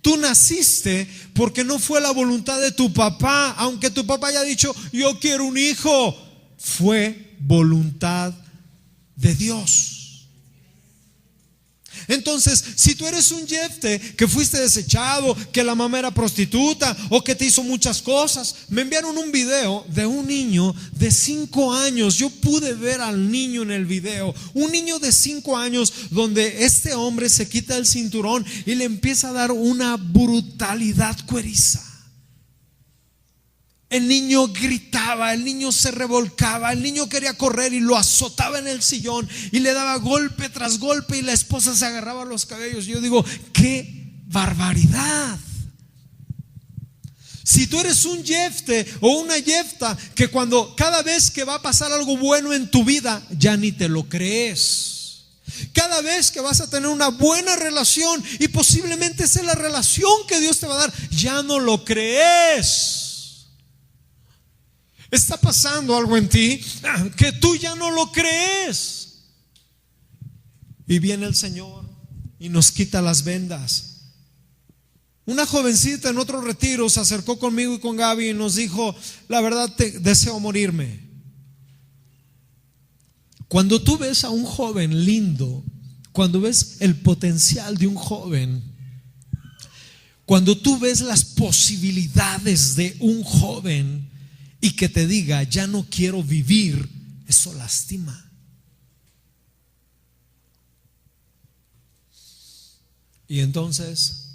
Tú naciste porque no fue la voluntad de tu papá, aunque tu papá haya dicho yo quiero un hijo, fue voluntad de Dios. Entonces, si tú eres un Jefte que fuiste desechado, que la mamá era prostituta o que te hizo muchas cosas, me enviaron un video de un niño de 5 años. Yo pude ver al niño en el video, un niño de 5 años donde este hombre se quita el cinturón y le empieza a dar una brutalidad cueriza. El niño gritaba, el niño se revolcaba, el niño quería correr y lo azotaba en el sillón y le daba golpe tras golpe y la esposa se agarraba los cabellos. Yo digo, ¡qué barbaridad! Si tú eres un Jefte o una Jefta que cada vez que va a pasar algo bueno en tu vida, ya ni te lo crees. Cada vez que vas a tener una buena relación y posiblemente esa es la relación que Dios te va a dar, ya no lo crees. Está pasando algo en ti que tú ya no lo crees. Y viene el Señor y nos quita las vendas. Una jovencita en otro retiro se acercó conmigo y con Gaby y nos dijo: la verdad, deseo morirme. Cuando tú ves a un joven lindo, cuando ves el potencial de un joven, cuando tú ves las posibilidades de un joven y que te diga ya no quiero vivir, eso lastima. Y entonces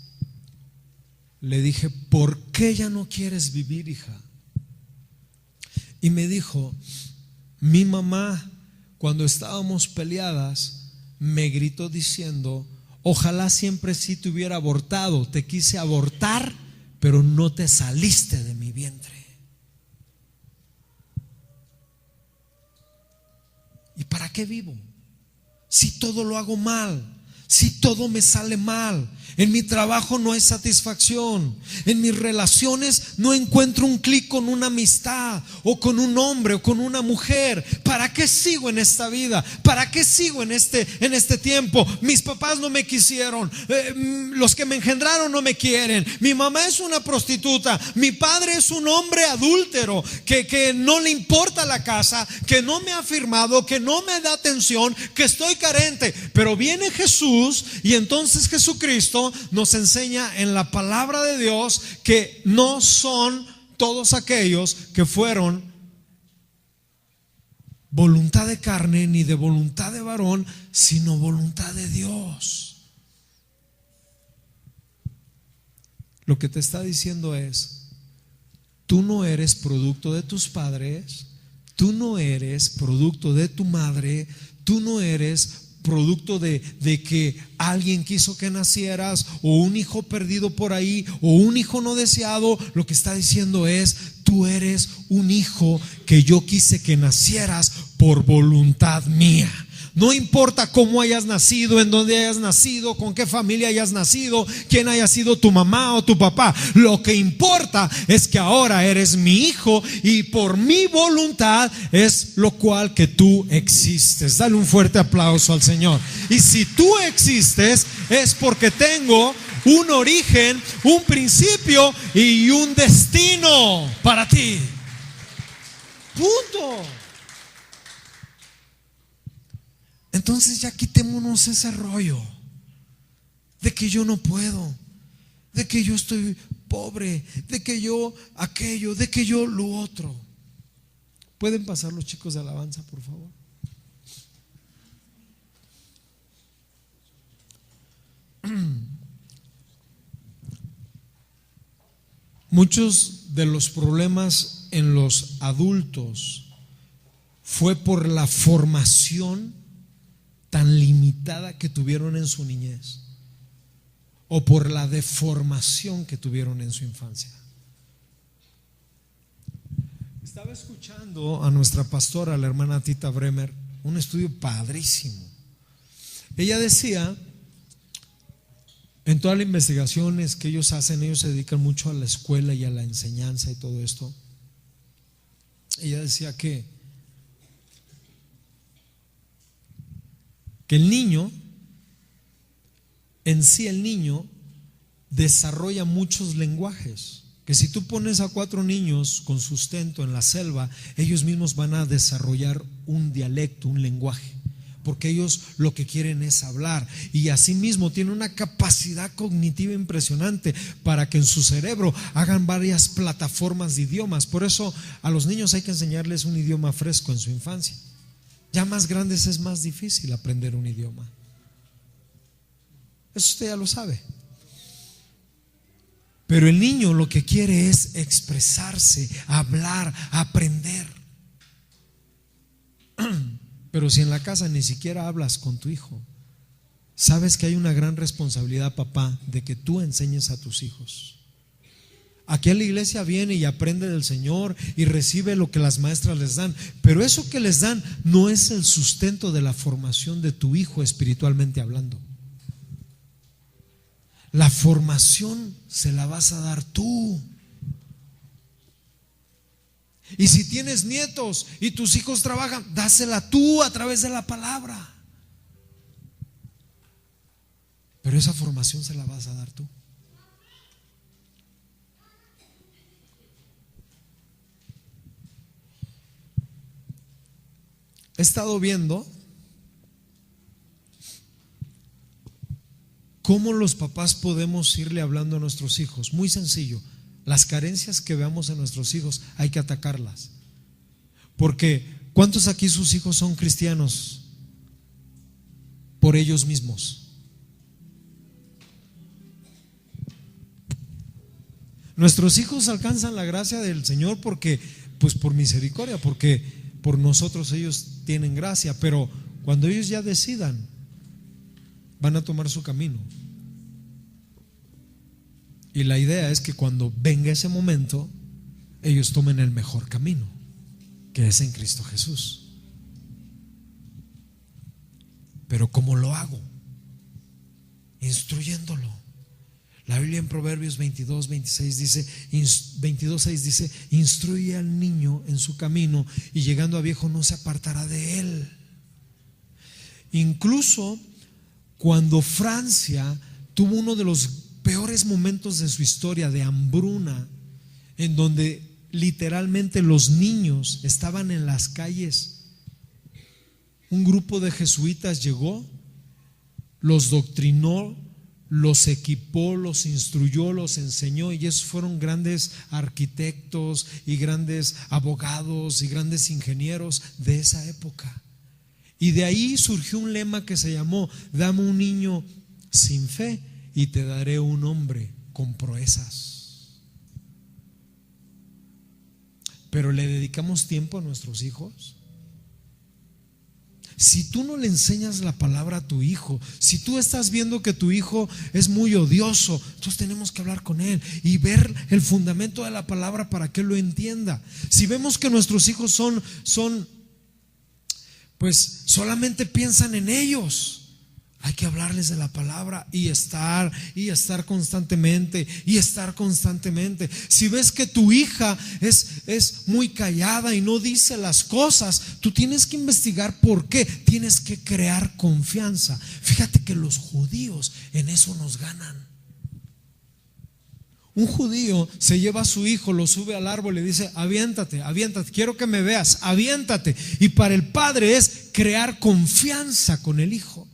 le dije: ¿por qué ya no quieres vivir, hija? Y me dijo: mi mamá, cuando estábamos peleadas, me gritó diciendo: ojalá siempre sí te hubiera abortado, te quise abortar, pero no te saliste de mi vientre. ¿Y para qué vivo? Si todo lo hago mal, si todo me sale mal, en mi trabajo no hay satisfacción, en mis relaciones no encuentro un clic con una amistad o con un hombre o con una mujer. ¿Para qué sigo en esta vida? ¿Para qué sigo en este tiempo? Mis papás no me quisieron, los que me engendraron no me quieren, mi mamá es una prostituta, mi padre es un hombre adúltero que no le importa la casa, que no me ha firmado, que no me da atención, que estoy carente. Pero viene Jesús y entonces Jesucristo nos enseña en la palabra de Dios que no son todos aquellos que fueron voluntad de carne ni de voluntad de varón, sino voluntad de Dios. Lo que te está diciendo es: tú no eres producto de tus padres, tú no eres producto de tu madre, tú no eres producto de que alguien quiso que nacieras, o un hijo perdido por ahí, o un hijo no deseado. Lo que está diciendo es: tú eres un hijo que yo quise que nacieras por voluntad mía. No importa cómo hayas nacido, en dónde hayas nacido, con qué familia hayas nacido, quién haya sido tu mamá o tu papá. Lo que importa es que ahora eres mi hijo y por mi voluntad es lo cual que tú existes. Dale un fuerte aplauso al Señor. Y si tú existes es porque tengo un origen, un principio y un destino para ti. Punto. Entonces ya quitémonos ese rollo de que yo no puedo, de que yo estoy pobre, de que yo aquello, de que yo lo otro. ¿Pueden pasar los chicos de alabanza, por favor? Muchos de los problemas en los adultos fue por la formación tan limitada que tuvieron en su niñez. o por la deformación que tuvieron en su infancia. Estaba escuchando a nuestra pastora, la hermana Tita Bremer, un estudio padrísimo. Ella decía, en todas las investigaciones que ellos hacen, ellos se dedican mucho a la escuela y a la enseñanza y todo esto. Ella decía que el niño, en sí el niño desarrolla muchos lenguajes, que si tú pones a 4 niños con sustento en la selva, ellos mismos van a desarrollar un dialecto, un lenguaje, porque ellos lo que quieren es hablar, y asimismo tienen una capacidad cognitiva impresionante para que en su cerebro hagan varias plataformas de idiomas. Por eso a los niños hay que enseñarles un idioma fresco en su infancia. Ya más grandes es más difícil aprender un idioma. Eso usted ya lo sabe. Pero el niño lo que quiere es expresarse, hablar, aprender. Pero si en la casa ni siquiera hablas con tu hijo, sabes que hay una gran responsabilidad, papá, de que tú enseñes a tus hijos. Aquí a la iglesia viene y aprende del Señor y recibe lo que las maestras les dan, pero eso que les dan no es el sustento de la formación de tu hijo espiritualmente hablando. La formación se la vas a dar tú. Y si tienes nietos y tus hijos trabajan, dásela tú a través de la palabra. Pero esa formación se la vas a dar tú. He estado viendo cómo los papás podemos irle hablando a nuestros hijos. Muy sencillo. Las carencias que veamos en nuestros hijos hay que atacarlas. Porque ¿cuántos aquí sus hijos son cristianos por ellos mismos? Nuestros hijos alcanzan la gracia del Señor porque, pues por misericordia, porque por nosotros ellos tienen gracia, pero cuando ellos ya decidan, van a tomar su camino. Y la idea es que cuando venga ese momento, ellos tomen el mejor camino, que es en Cristo Jesús. Pero ¿cómo lo hago? Instruyéndolo. La Biblia en Proverbios 22:6 dice, instruye al niño en su camino y llegando a viejo no se apartará de él. Incluso cuando Francia tuvo uno de los peores momentos de su historia de hambruna, en donde literalmente los niños estaban en las calles, un grupo de jesuitas llegó, los doctrinó, los equipó, los instruyó, los enseñó, y esos fueron grandes arquitectos y grandes abogados y grandes ingenieros de esa época. Y de ahí surgió un lema que se llamó: dame un niño sin fe y te daré un hombre con proezas. Pero ¿le dedicamos tiempo a nuestros hijos? Si tú no le enseñas la palabra a tu hijo, si tú estás viendo que tu hijo es muy odioso, entonces tenemos que hablar con él y ver el fundamento de la palabra para que él lo entienda. Si vemos que nuestros hijos son pues solamente piensan en ellos, hay que hablarles de la palabra y estar constantemente. Si ves que tu hija es muy callada y no dice las cosas, tú tienes que investigar por qué. Tienes que crear confianza. Fíjate que los judíos en eso nos ganan. Un judío se lleva a su hijo, lo sube al árbol y le dice: aviéntate, quiero que me veas, aviéntate. Y para el padre es crear confianza con el hijo.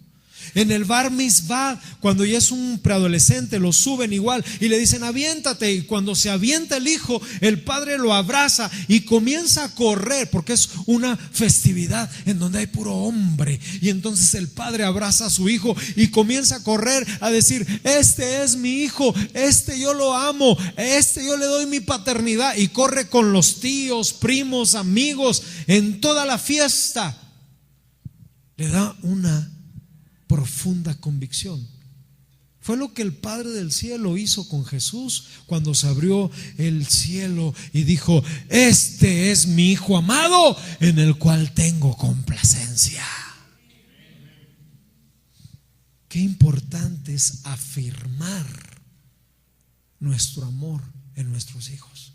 En el bar mitzvah, cuando ya es un preadolescente, lo suben igual y le dicen: aviéntate. Y cuando se avienta el hijo, el padre lo abraza y comienza a correr, porque es una festividad en donde hay puro hombre. Y entonces el padre abraza a su hijo y comienza a correr, a decir: este es mi hijo, este yo lo amo, este yo le doy mi paternidad. Y corre con los tíos, primos, amigos, en toda la fiesta. Le da una profunda convicción. Fue lo que el Padre del cielo hizo con Jesús cuando se abrió el cielo y dijo: este es mi Hijo amado en el cual tengo complacencia. Qué importante es afirmar nuestro amor en nuestros hijos.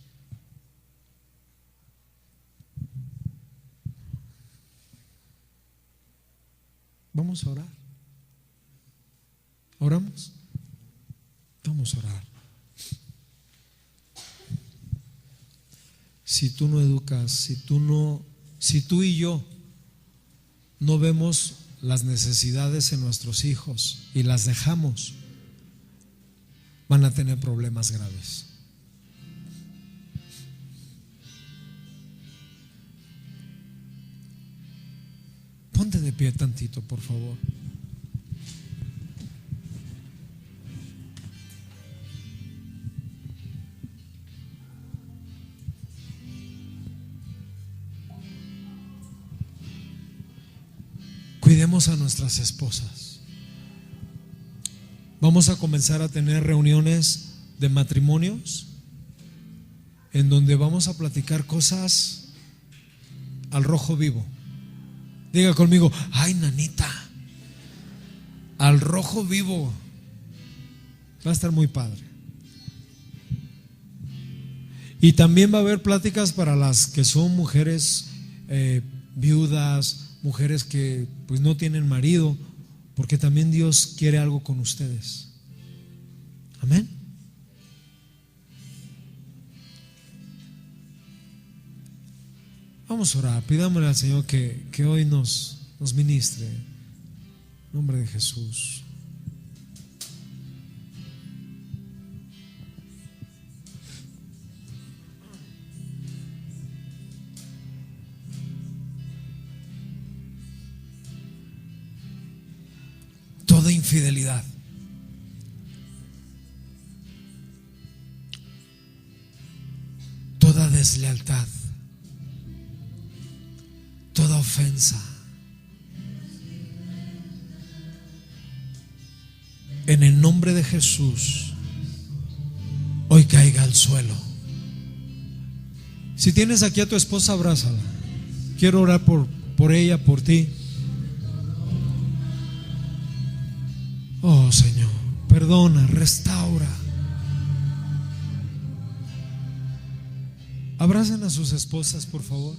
Vamos a orar. ¿Oramos? Vamos a orar. Si tú no educas, si tú y yo no vemos las necesidades en nuestros hijos y las dejamos, van a tener problemas graves. Ponte de pie tantito, por favor. Cuidemos a nuestras esposas. Vamos a comenzar a tener reuniones de matrimonios en donde vamos a platicar cosas al rojo vivo. Diga conmigo: ay, nanita, al rojo vivo. Va a estar muy padre. Y también va a haber pláticas para las que son mujeres viudas, mujeres que pues no tienen marido, porque también Dios quiere algo con ustedes. Amén. Vamos a orar, pidámosle al Señor que hoy nos ministre. En nombre de Jesús. Toda infidelidad, toda deslealtad, toda ofensa, en el nombre de Jesús, hoy caiga al suelo. Si tienes aquí a tu esposa, abrázala. Quiero orar por ella, por ti. Oh Señor, perdona, restaura. Abracen a sus esposas, por favor.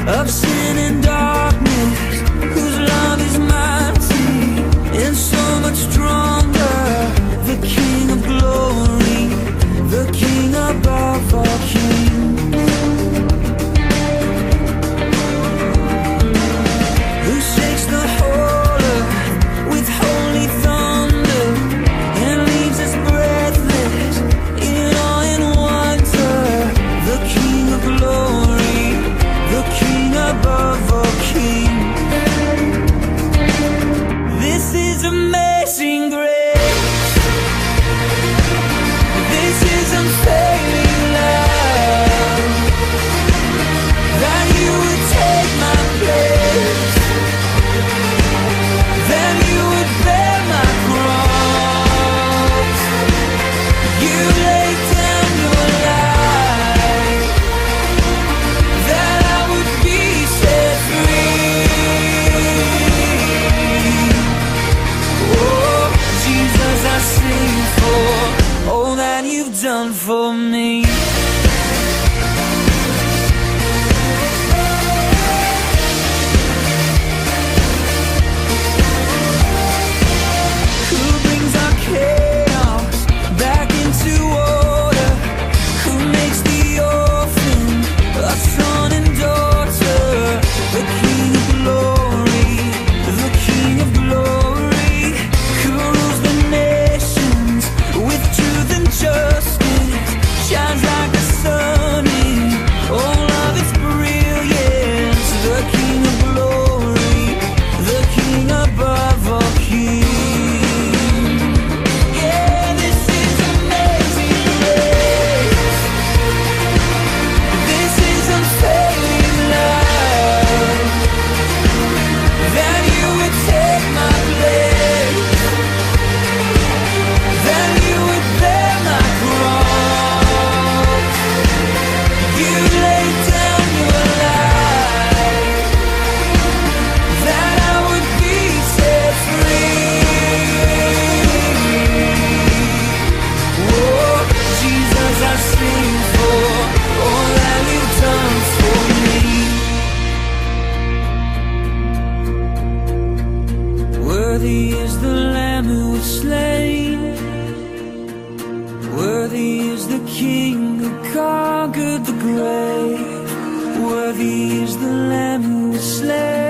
Of sin and darkness, whose love is mighty and so much stronger. Worthy is the King who conquered the grave. Worthy is the Lamb who was slain.